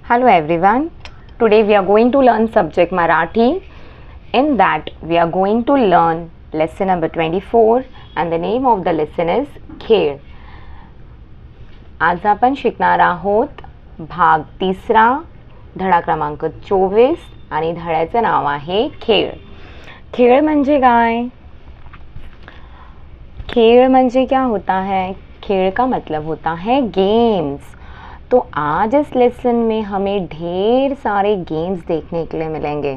Hello everyone. Today we are going to learn subject Marathi. In that we are going to learn lesson number 24 and the name of the lesson is खेळ. आज आपण शिकणार आहोत भाग 3 धडा क्रमांक 24 आणि धड्याचं नाव आहे खेळ. खेळ म्हणजे काय? खेळ म्हणजे क्या होता है? खेळ का मतलब होता है गेम्स. तो आज इस लेसन में हमें ढेर सारे गेम्स देखने के लिए मिलेंगे.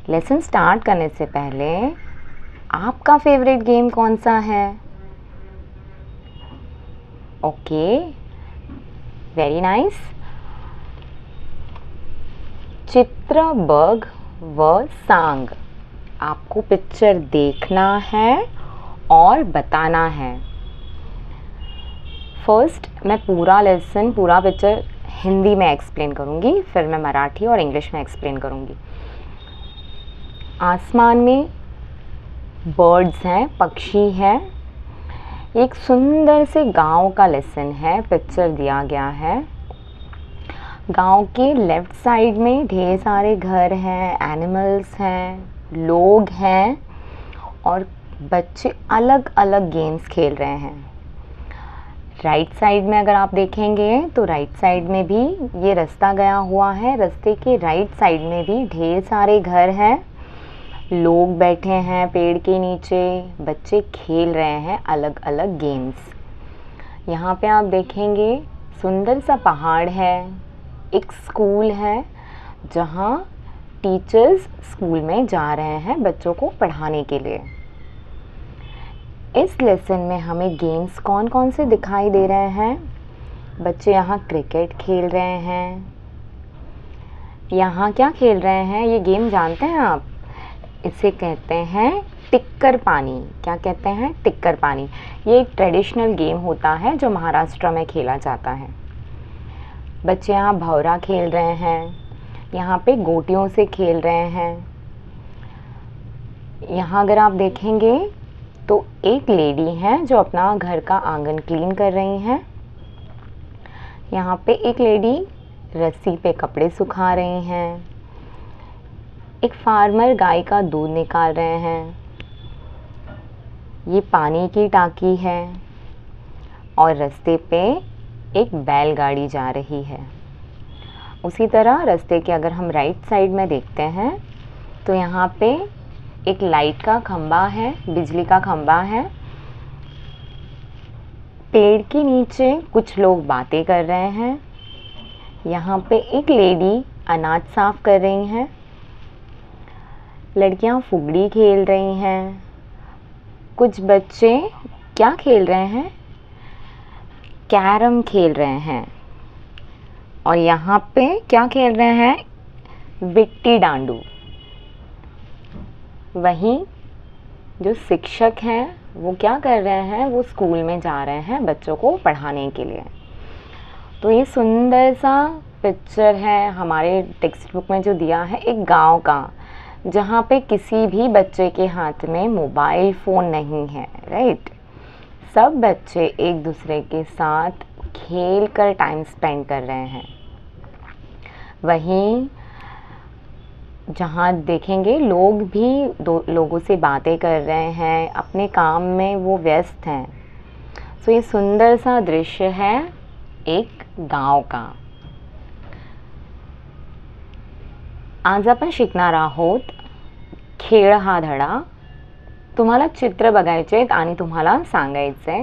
लेसन स्टार्ट करने से पहले आपका फेवरेट गेम कौन सा है? Okay, very nice. चित्र बघ व सांग. आपको पिक्चर देखना है और बताना है. फर्स्ट मैं पूरा लेसन पूरा पिक्चर हिंदी में एक्सप्लेन करूँगी, फिर मैं मराठी और इंग्लिश में एक्सप्लेन करूँगी. आसमान में बर्ड्स हैं, पक्षी है. एक सुंदर से गांव का लेसन है, पिक्चर दिया गया है. गांव के लेफ़्ट साइड में ढेर सारे घर हैं, एनिमल्स हैं, लोग हैं और बच्चे अलग अलग गेम्स खेल रहे हैं. राइट साइड में अगर आप देखेंगे तो राइट साइड में भी ये रास्ता गया हुआ है. रास्ते के राइट साइड में भी ढेर सारे घर हैं, लोग बैठे हैं पेड़ के नीचे, बच्चे खेल रहे हैं अलग अलग गेम्स. यहाँ पे आप देखेंगे सुंदर सा पहाड़ है. एक स्कूल है जहाँ टीचर्स स्कूल में जा रहे हैं बच्चों को पढ़ाने के लिए. इस लेसन में हमें गेम्स कौन कौन से दिखाई दे रहे हैं? बच्चे यहाँ क्रिकेट खेल रहे हैं. यहाँ क्या खेल रहे हैं? ये गेम जानते हैं आप? इसे कहते हैं टिक्कर पानी. क्या कहते हैं? टिक्कर पानी. ये एक ट्रेडिशनल गेम होता है जो महाराष्ट्र में खेला जाता है. बच्चे यहाँ भंवरा खेल रहे हैं. यहाँ पे गोटियों से खेल रहे हैं. यहाँ अगर आप देखेंगे तो एक लेडी है जो अपना घर का आंगन क्लीन कर रही हैं. यहाँ पे एक लेडी रस्सी पे कपड़े सुखा रही हैं. एक फार्मर गाय का दूध निकाल रहे हैं. ये पानी की टाकी है और रास्ते पे एक बैलगाड़ी जा रही है. उसी तरह रास्ते के अगर हम राइट साइड में देखते हैं तो यहाँ पे एक लाइट का खंबा है, बिजली का खंबा है. पेड़ के नीचे कुछ लोग बातें कर रहे हैं. यहाँ पे एक लेडी अनाज साफ कर रही हैं. लड़कियाँ फुगड़ी खेल रही हैं. कुछ बच्चे क्या खेल रहे हैं? कैरम खेल रहे हैं. और यहाँ पे क्या खेल रहे हैं? विट्टी डांडू. वहीं जो शिक्षक हैं वो क्या कर रहे हैं? वो स्कूल में जा रहे हैं बच्चों को पढ़ाने के लिए. तो ये सुंदर सा पिक्चर है हमारे टेक्स्ट बुक में जो दिया है एक गांव का, जहाँ पे किसी भी बच्चे के हाथ में मोबाइल फ़ोन नहीं है. राइट. सब बच्चे एक दूसरे के साथ खेल कर टाइम स्पेंड कर रहे हैं. वहीं जहाँ देखेंगे लोग भी दो लोगों से बातें कर रहे हैं, अपने काम में वो व्यस्त हैं. सो ये सुंदर सा दृश्य है एक गांव का. आज आपण शिकणार आहोत खेळ हा धडा. तुम्हाला चित्र बघायचे आहेत आणि तुम्हाला सांगायचंय.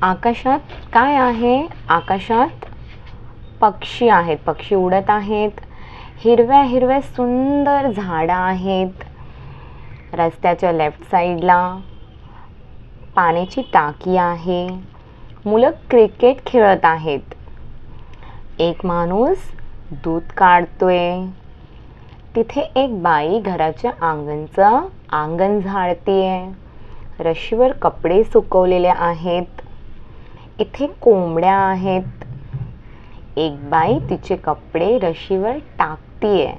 आकाशात काय आहे? आकाशात पक्षी आहेत, पक्षी उडत आहेत. हिरव्या हिरव्या सुंदर झाडं आहेत. रस्त्याच्या लेफ्ट साईडला पाण्याची टाकी आहे. मुलं क्रिकेट खेळत आहेत. एक माणूस दूध काढतोय. तिथे एक बाई घराच्या आंगण झाडतीये. रशीवर कपडे सुकवलेले आहेत. इथे कोंबड्या आहेत. एक बाई तिचे कपडे रशीवर टाकतीये.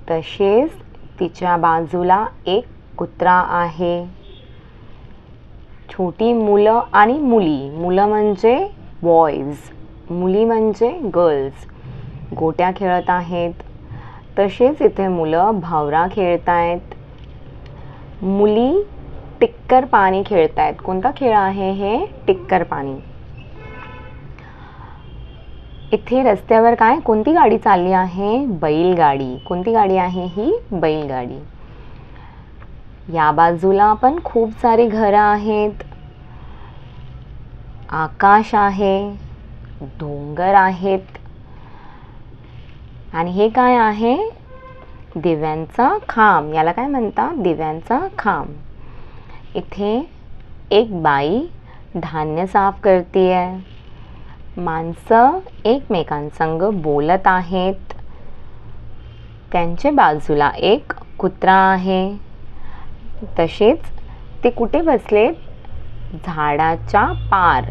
तसेच तिच्या बाजूला एक कुत्रा आहे. छोटी मुलं आणि मुली. मुलं म्हणजे बॉयज, मुली म्हणजे गर्ल्स, गोट्या खेळत आहेत. तसेच इथे मुलं भवरा खेळतायत. मुली टिक्कर पाणी खेळतायत. कोणता खेळ आहे हे? टिक्कर पाणी. इथे रस्त्यावर काय, कोणती गाडी चालली आहे? बैलगाडी. कोणती गाडी आहे ही? बैलगाडी. या बाजूला पण खूप सारी घरं आहेत. आकाश आहे, डोंगर आहेत. आणि हे काय आहे? दिव्यांचा खांब. याला काय म्हणतात? दिव्यांचा खांब. इथे एक बाई धान्य साफ करतीये. माणसं एकमेकांसंग बोलत आहेत. त्यांच्या बाजूला एक कुत्रा आहे. तसेच ते कुठे बसलेत? झाडाच्या पार.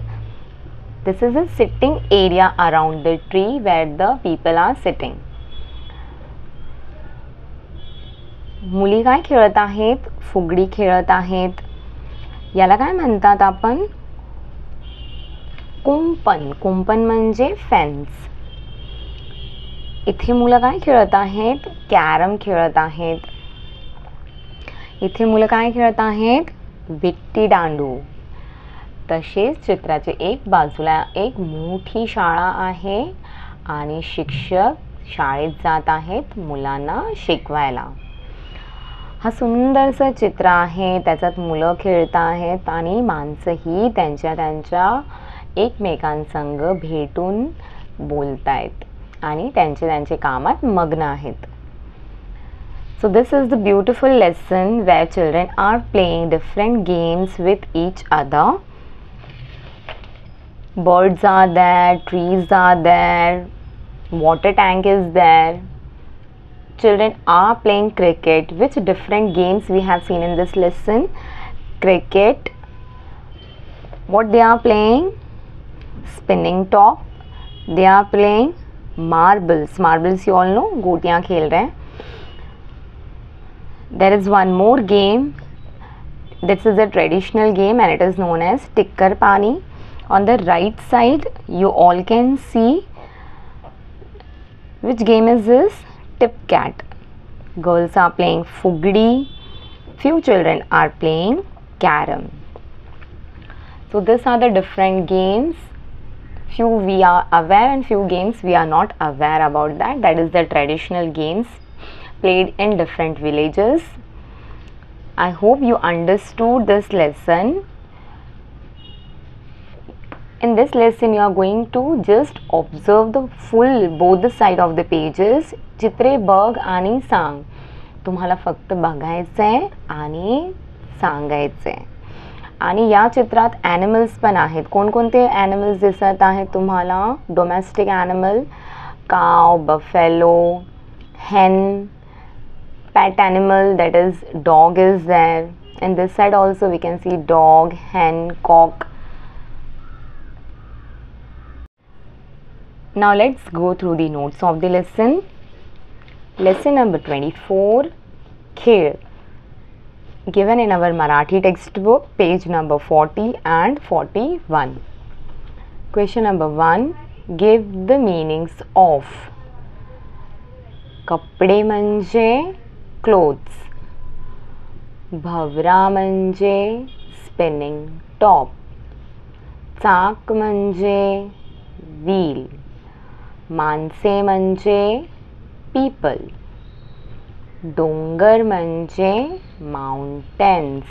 This is a sitting area around the tree where the people are sitting. मुली काय खेळत आहेत? फुगडी खेळत आहेत. याला काय म्हणतात आपण? कुंपण. कुंपण म्हणजे फेन्स. इथे मुलं काय खेळत आहेत? कॅरम खेळत आहेत. इथे मुलं काय खेळत आहेत? विट्टी दांडू. तसेच चित्राचे एक बाजूला एक मोठी शाळा आहे आणि शिक्षक शाळेत जात आहेत मुलांना शिकवायला. हा सुंदरसं चित्र आहे. त्याच्यात मुलं खेळत आहेत आणि माणसंही त्यांच्या एकमेकांसंग भेटून बोलतायत आणि त्यांचे कामात मग्न आहेत. So this is the beautiful lesson where children are playing different games with each other. Birds are there, trees are there, water tank is there. Children are playing cricket. Which different games we have seen in this lesson? Cricket. What they are playing? Spinning top. They are playing marbles. Marbles you all know, गोटियां खेल रहे हैं. There is one more game. This is a traditional game and it is known as tikkar pani. On the right side you all can see which game is this? Tip cat. Girls are playing fugdi. Few children are playing carom. So these are the different games. Few we are aware and few games we are not aware about that. That is the traditional games played in different villages. I hope you understood this lesson. In this lesson you are going to just observe the full both the side of the pages. चित्रे बघ आणि सांग. तुम्हाला फक्त बघायचंय आणि सांगायचंय. आणि या चित्रात ॲनिमल्स पण आहेत. कोणकोणते ॲनिमल्स दिसत आहेत तुम्हाला? डोमेस्टिक ॲनिमल, काव, buffalo, hen. Pet animal, that is dog, is there. And this side also we can see dog, hen, cock. Now let's go through the notes of the lesson. Lesson number 24, Khel, given in our Marathi textbook, page number 40 and 41. Question number 1, give the meanings of. कपडे म्हणजे clothes. भवरा म्हणजे spinning top. चाक म्हणजे wheel. माणसे म्हणजे people. डोंगर म्हणजे mountains.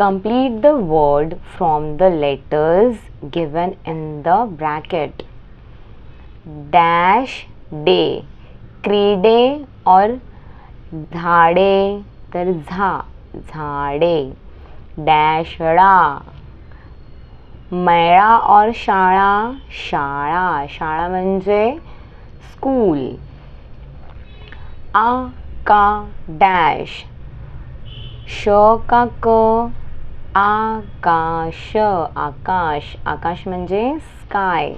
Complete the word from the letters given in the bracket. Dash day. क्रीडे और झाडे तर झाडे. डॅशळा. मेळा और शाळा. शाळा म्हणजे स्कूल. डॅश. श का क. आकाश. आकाश म्हणजे स्काय.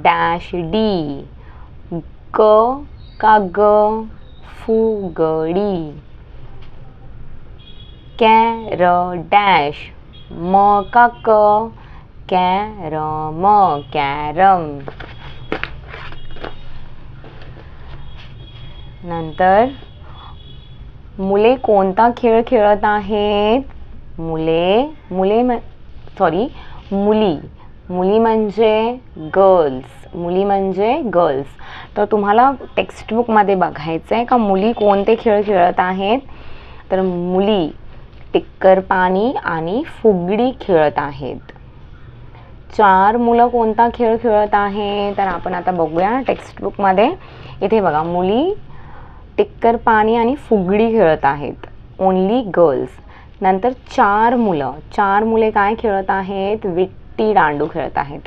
Dash D. ग का ग. फुगडी. कैर डैश म का क, कॅरम कॅरम. नंतर मुले कोणता खेळ खेळत आहेत? मुली म्हणजे गर्ल्स. तर तुम्हाला टेक्स्टबुकमध्ये बघायचं आहे का मुली कोणते खेळ खेळत आहेत. तर मुली टिक्कर पाणी आणि फुगडी खेळत आहेत. 4 मुलं कोणता खेळ खेळत आहेत? तर आपण आता बघूया टेक्स्टबुकमध्ये. इथे बघा, मुली टिक्कर पाणी आणि फुगडी खेळत आहेत. Only girls. नंतर 4 मुले काय खेळत आहेत? विट्टी दांडू खेळत आहेत.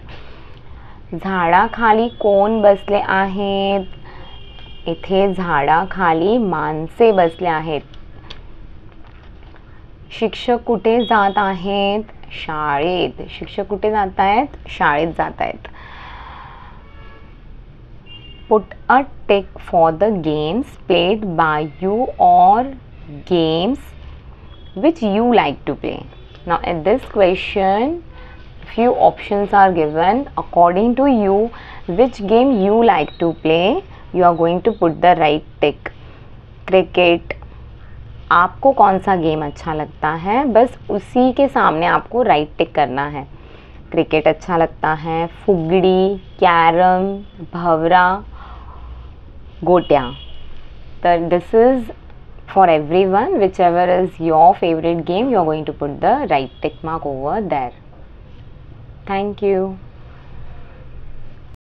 झाडाखाली कोण बसले आहेत? इथे झाडाखाली माणसे बसले आहेत. शिक्षक कुठे जात आहेत? शाळेत. शिक्षक कुठे जात आहेत? शाळेत जात आहेत. Put a tick for the games played by you or games which you like to play. Now in this question, few options are given. According to you, which game you like to play, you are going to put the right tick. Cricket, आपको कौन सा game अच्छा लगता है, बस उसी के सामने आपको right tick करना है. क्रिकेट अच्छा लगता है, फुगडी, कैरम, भवरा, गोट्या. तर दिस is for everyone. Whichever is your favorite game, you are going to put the right tick mark over there. Thank you.